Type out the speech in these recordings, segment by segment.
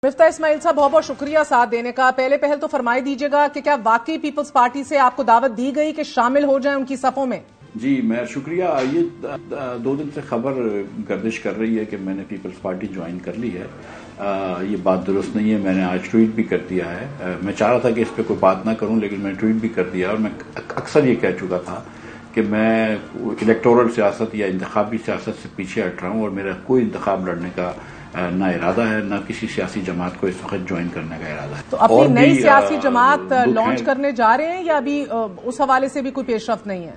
मिफ्ता इस्माइल साहब बहुत बहुत शुक्रिया साथ देने का। पहले पहल तो फरमाई दीजिएगा कि क्या वाकई पीपल्स पार्टी से आपको दावत दी गई कि शामिल हो जाएं उनकी सफों में? जी मैं शुक्रिया। ये 2 दिन से खबर गर्दिश कर रही है कि मैंने पीपल्स पार्टी ज्वाइन कर ली है। ये बात दुरुस्त नहीं है। मैंने आज ट्वीट भी कर दिया है। मैं चाह रहा था कि इस पर कोई बात ना करूं, लेकिन मैंने ट्वीट भी कर दिया और मैं अक्सर ये कह चुका था कि मैं इलेक्टोरल सियासत या इंतखाबी सियासत से पीछे हट रहा हूं और मेरा कोई इंतखाब लड़ने का ना इरादा है, ना किसी सियासी जमात को इस वक्त ज्वाइन करने का इरादा है। तो अपनी नई सियासी जमात लॉन्च करने जा रहे हैं या अभी उस हवाले से भी कोई पेशरफ्त नहीं है?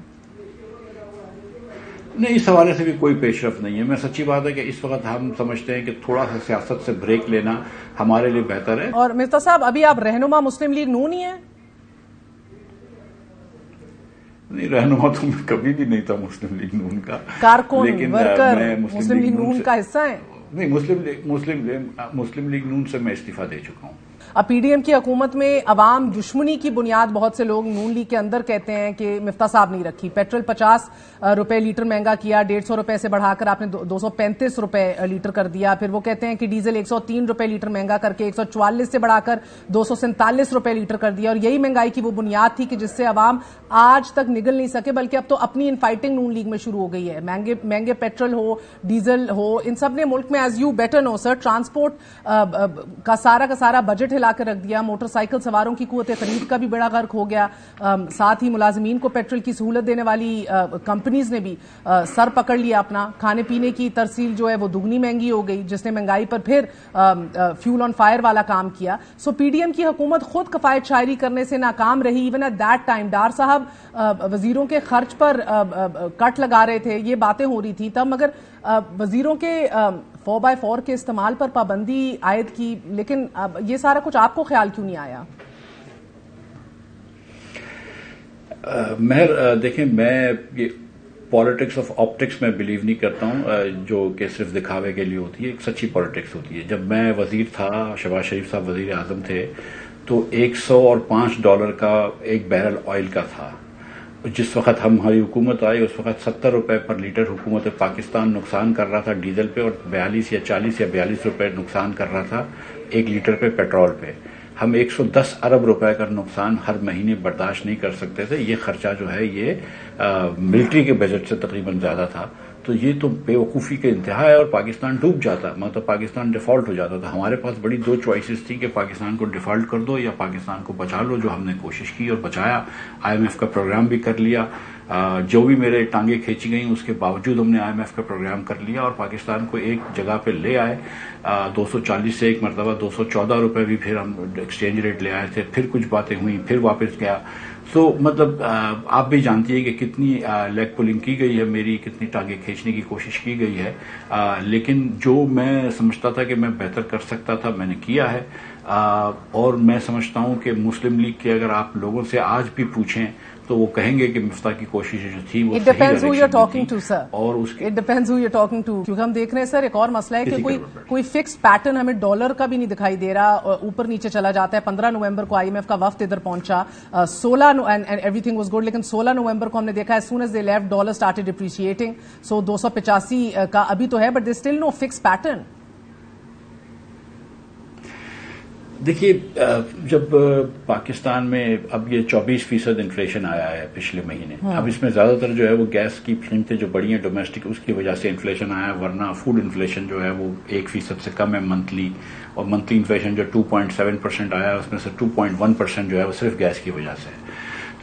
नहीं, इस हवाले से भी कोई पेशरफ्त नहीं है। मैं सच्ची बात है कि इस वक्त हम समझते हैं कि थोड़ा सा सियासत से ब्रेक लेना हमारे लिए बेहतर है। और मिफ्ता साहब, अभी आप रहनुमा मुस्लिम लीग नून ही है? नहीं, रहनुमा तो मैं कभी भी नहीं था मुस्लिम लीग नून का। कारकुन, वर्कर मुस्लिम लीग नून का हिस्सा है? नहीं, मुस्लिम लीग नून से मैं इस्तीफा दे चुका हूं। अब पीडीएम की हुकूमत में अवाम दुश्मनी की बुनियाद बहुत से लोग नून लीग के अंदर कहते हैं कि मिफ्ता साहब नहीं रखी। पेट्रोल 50 रुपए लीटर महंगा किया, 150 रुपए से बढ़ाकर आपने 235 रुपए लीटर कर दिया। फिर वो कहते हैं कि डीजल 103 रुपए लीटर महंगा करके 144 से बढ़ाकर 247 रुपए लीटर कर दिया। और यही महंगाई की वो बुनियाद थी कि जिससे अवाम आज तक निगल नहीं सके, बल्कि अब तो अपनी इनफाइटिंग नून लीग में शुरू हो गई है। महंगे पेट्रोल हो, डीजल हो, इन सब ने मुल्क में, as you better know sir, transport का सारा बजट हिला कर रख दिया। मोटरसाइकिल सवारों की कुव्वत खरीद का भी बड़ा गर्क हो गया। साथ ही मुलाजिमीन को पेट्रोल की सहूलत देने वाली कंपनीज ने भी सर पकड़ लिया अपना। खाने पीने की तरसील जो है वो दुगनी महंगी हो गई, जिसने महंगाई पर फिर फ्यूल ऑन फायर वाला काम किया। सो पीडीएम की हुकूमत खुद कफायत शायरी करने से नाकाम रही। इवन एट दैट टाइम डार साहब वजीरों के खर्च पर कट लगा रहे थे, ये बातें हो रही थी तब, मगर वजीरों के 4x4 के इस्तेमाल पर पाबंदी आयद की। लेकिन ये सारा कुछ आपको ख्याल क्यों नहीं आया? मेहर, देखें, मैं ये पॉलिटिक्स ऑफ ऑप्टिक्स में बिलीव नहीं करता हूं, जो कि सिर्फ दिखावे के लिए होती है। एक सच्ची पॉलिटिक्स होती है। जब मैं वजीर था, शहबाज शरीफ साहब वजीर आजम थे, तो $105 का एक बैरल ऑयल का था। जिस वक्त हमारी हुकूमत आई उस वक्त 70 रुपए पर लीटर हुकूमत पाकिस्तान नुकसान कर रहा था डीजल पे, और 42 या 40 या 42 रुपए नुकसान कर रहा था 1 लीटर पे पेट्रोल पे। हम 110 अरब रुपए का नुकसान हर महीने बर्दाश्त नहीं कर सकते थे। ये खर्चा जो है ये मिलिट्री के बजट से तकरीबन ज्यादा था। तो ये तो बेवकूफ़ी के इंतहा है और पाकिस्तान डूब जाता, मतलब पाकिस्तान डिफॉल्ट हो जाता था। हमारे पास बड़ी 2 चॉइसेस थी कि पाकिस्तान को डिफॉल्ट कर दो या पाकिस्तान को बचा लो, जो हमने कोशिश की और बचाया। IMF का प्रोग्राम भी कर लिया। जो भी मेरे टांगे खींची गई उसके बावजूद हमने IMF का प्रोग्राम कर लिया और पाकिस्तान को एक जगह पे ले आए। 240 से एक मरतबा 214 रुपए भी फिर हम एक्सचेंज रेट ले आए थे। फिर कुछ बातें हुई, फिर वापस गया। सो मतलब आप भी जानती है कि कितनी लेग पुलिंग की गई है मेरी, कितनी टांगे खींचने की कोशिश की गई है। लेकिन जो मैं समझता था कि मैं बेहतर कर सकता था, मैंने किया है। और मैं समझता हूं कि मुस्लिम लीग के अगर आप लोगों से आज भी पूछें तो वो कहेंगे कि मिफ्ता की कोशिशें जो थी वो It depends who you're talking to, sir. और उसके It depends who you're talking to. क्योंकि हम देख रहे हैं सर, एक और मसला है कि कोई फिक्स पैटर्न हमें डॉलर का भी नहीं दिखाई दे रहा, ऊपर नीचे चला जाता है। 15 नवंबर को IMF का वफ्द इधर पहुंचा, 16 एंड एवरीथिंग वाज गुड, लेकिन 16 नवंबर को हमने देखा, as soon as they left, dollar started depreciating. So 285 का अभी तो है, but there still no fix pattern. देखिए, जब पाकिस्तान में अब ये 24% इन्फ्लेशन आया है पिछले महीने, अब इसमें ज्यादातर जो है वो गैस की कीमतें जो बढ़ी हैं डोमेस्टिक, उसकी वजह से इन्फ्लेशन आया, वरना फूड इन्फ्लेशन जो है वो 1% से कम है मंथली। और मंथली इन्फ्लेशन जो 2.7% आया, उसमें से 2.1% जो है वो सिर्फ गैस की वजह से।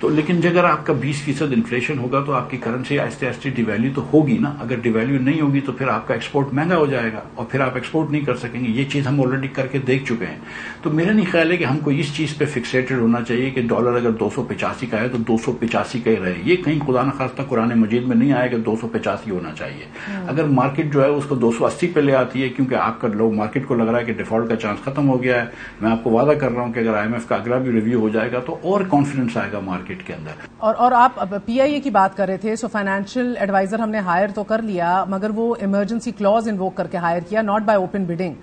तो लेकिन अगर आपका 20% इन्फ्लेशन होगा तो आपकी करेंसी आहिस्ते आहिस्ते डिवैल्यू तो होगी ना। अगर डिवैल्यू नहीं होगी तो फिर आपका एक्सपोर्ट महंगा हो जाएगा और फिर आप एक्सपोर्ट नहीं कर सकेंगे। ये चीज हम ऑलरेडी करके देख चुके हैं। तो मेरा नहीं ख्याल है कि हमको इस चीज पे फिक्सेटेड होना चाहिए कि डॉलर अगर 285 का है तो 285 का ही रहे। ये कहीं खुदा न खास्ता कुरान मजीद में नहीं आया कि 285 होना चाहिए। अगर मार्केट जो है उसको 280 पे ले आती है, क्योंकि आपका लोग मार्केट को लग रहा है कि डिफॉल्ट का चांस खत्म हो गया है, मैं आपको वादा कर रहा हूं कि अगर IMF का अगला भी रिव्यू हो जाएगा तो और कॉन्फिडेंस आएगा मार्केट के अंदर। और आप PIA की बात कर रहे थे। सो फाइनेंशियल एडवाइजर हमने हायर तो कर लिया, मगर वो इमरजेंसी क्लॉज इन्वोक करके हायर किया, not bye open bidding.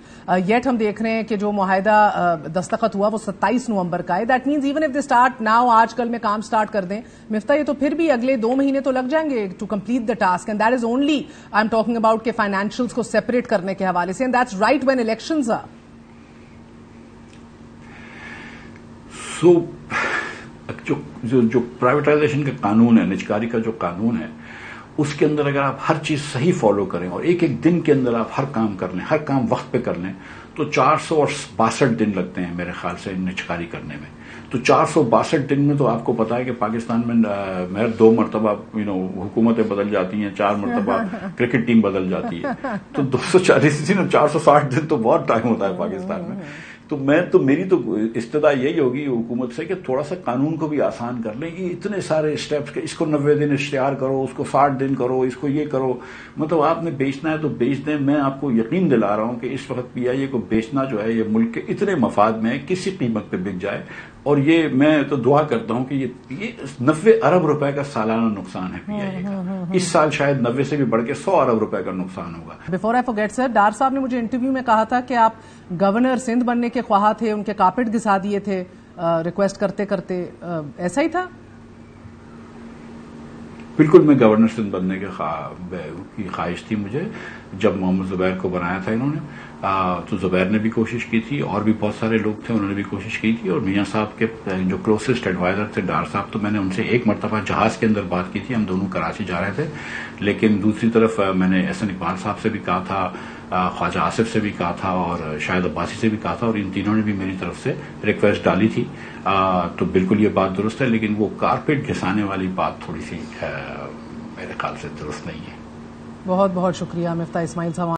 Yet हम देख रहे हैं कि जो मुआहिदा दस्तखत हुआ वो 27 नवंबर का है। That means even if they start now, आज कल में काम स्टार्ट कर दें मिफ्ता, ये तो फिर भी अगले 2 महीने तो लग जाएंगे to complete the task. And that is only I am talking about के फाइनेंशियल्स को सेपरेट करने के हवाले से, and that's right when elections are. جو پرائیویٹائزیشن کا قانون ہے، نجکاری کا جو قانون ہے، اس کے اندر اگر آپ ہر چیز صحیح فالو کریں اور ایک ایک دن کے اندر آپ ہر کام کر لیں، ہر کام وقت پہ کر لیں، تو 462 دن لگتے ہیں میرے خیال سے نجکاری کرنے میں. تو 462 دن میں تو آپ کو پتا ہے کہ پاکستان میں محض 2 مرتبہ حکومتیں بدل جاتی ہیں، 4 مرتبہ کرکٹ ٹیم بدل جاتی ہے، تو 240 دن اور 460 دن تو بہت ٹائم ہوتا ہے پاکستان میں. تو میری تو استدعا یہی ہوگی حکومت سے کہ تھوڑا سا قانون کو بھی آسان کر لیں. کہ اتنے سارے اسٹیپس کہ اس کو 90 دن اشتہار کرو، اس کو 60 دن کرو، اس کو یہ کرو، مطلب آپ نے بیچنا ہے تو بیچ دیں. میں آپ کو یقین دلا رہا ہوں کہ اس وقت پی آئی اے کو بیچنا جو ہے یہ ملک کے اتنے مفاد میں کسی قیمت پہ بک جائے. اور یہ میں تو دعا کرتا ہوں کہ یہ 90 ارب روپے کا سالانہ نقصان ہے پی آئی اے کا. اس سال شاید 90 سے بھی بڑھ کے 100 ارب روپے کا نقصان ہوگا. بفور آئی فورگیٹ سر، ڈار صاحب نے مجھے انٹرویو میں کہا تھا کہ آپ گورنر سندھ بننے کے خواہاں تھے، ان کے کارپیٹ گھسا دیے تھے ریکویسٹ کرتے کرتے، ایسا ہی تھا؟ بالکل، میں گورنر سندھ بننے کی خواہش تھی مجھے. جب محمد زبیر کو بنایا تھا انہوں نے تو زبیر نے بھی کوشش کی تھی، اور بھی بہت سارے لوگ تھے انہوں نے بھی کوشش کی تھی. اور میاں صاحب کے جو کلوزسٹ ایڈوائزر تھے ڈار صاحب، تو میں نے ان سے ایک مرتبہ جہاز کے اندر بات کی تھی. ہم دونوں کراچی جا رہے تھے، لیکن دوسری طرف میں نے احسن اقبال صاحب سے بھی کہا تھا، خواجہ آصف سے بھی کہا تھا، اور شاہد عباسی سے بھی کہا تھا، اور ان تینوں نے بھی میری طرف سے ریکویسٹ ڈالی تھی. تو بالکل یہ بات درست ہے، لیکن وہ کارپیٹ گھسانے والی بات تھوڑی سی میرے خیال سے درست نہیں ہے. بہت بہت شکریہ مفتاح اسماعیل صاحب.